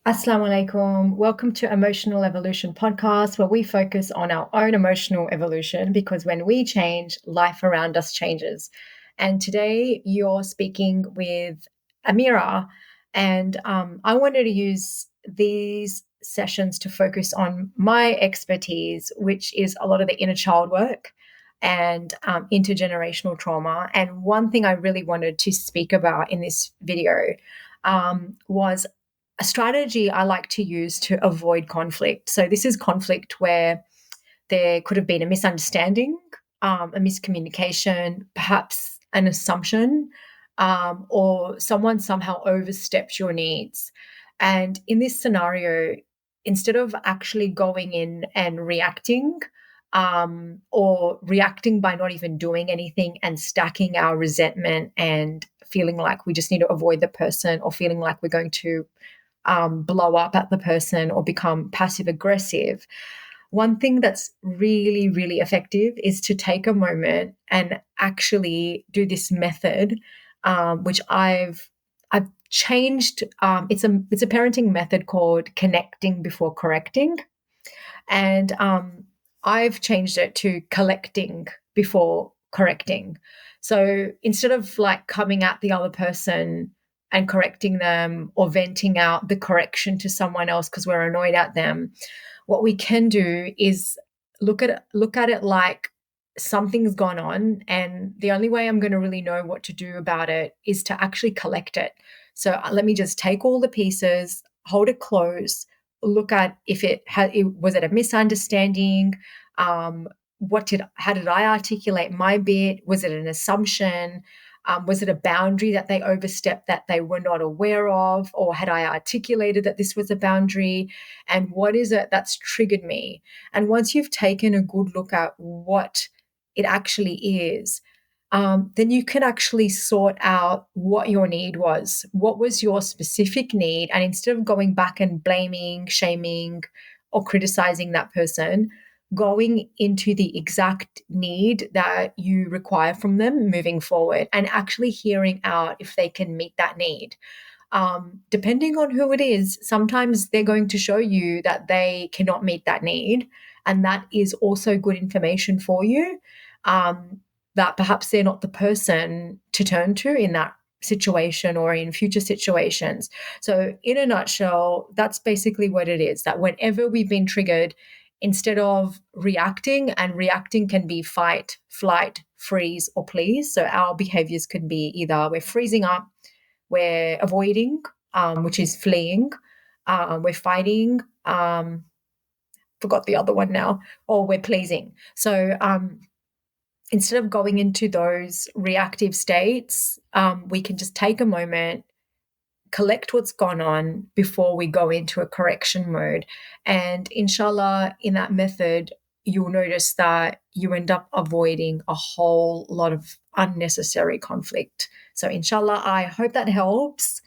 Assalamu alaikum. Welcome to Emotional Evolution Podcast, where we focus on our own emotional evolution because when we change, life around us changes. And today you're speaking with Amira, and I wanted to use these sessions to focus on my expertise, which is a lot of the inner child work and intergenerational trauma. And one thing I really wanted to speak about in this video was a strategy I like to use to avoid conflict. So, this is conflict where there could have been a misunderstanding, a miscommunication, perhaps an assumption, or someone somehow overstepped your needs. And in this scenario, instead of actually going in and reacting, or reacting by not even doing anything and stacking our resentment and feeling like we just need to avoid the person or feeling like we're going to blow up at the person or become passive aggressive. One thing that's really, really effective is to take a moment and actually do this method, which I've changed. It's a parenting method called connecting before correcting, and I've changed it to collecting before correcting. So instead of like coming at the other person and correcting them or venting out the correction to someone else because we're annoyed at them, what we can do is look at it like something's gone on, and the only way I'm going to really know what to do about it is to actually collect it. So let me just take all the pieces, hold it close, look at if was it a misunderstanding. How did I articulate my bit? Was it an assumption? Was it a boundary that they overstepped that they were not aware of? Or had I articulated that this was a boundary? And what is it that's triggered me? And once you've taken a good look at what it actually is, then you can actually sort out what your need was. What was your specific need? And instead of going back and blaming, shaming, or criticizing that person, going into the exact need that you require from them moving forward and actually hearing out if they can meet that need. Depending on who it is, sometimes they're going to show you that they cannot meet that need. And that is also good information for you, that perhaps they're not the person to turn to in that situation or in future situations. So, in a nutshell, that's basically what it is, that whenever we've been triggered, instead of reacting, and reacting can be fight, flight, freeze, or please. So, our behaviors can be either we're freezing up, we're avoiding, which is fleeing, we're fighting, forgot the other one now, or we're pleasing. So instead of going into those reactive states, we can just take a moment, collect what's gone on before we go into a correction mode. And inshallah, in that method, you'll notice that you end up avoiding a whole lot of unnecessary conflict. So inshallah, I hope that helps.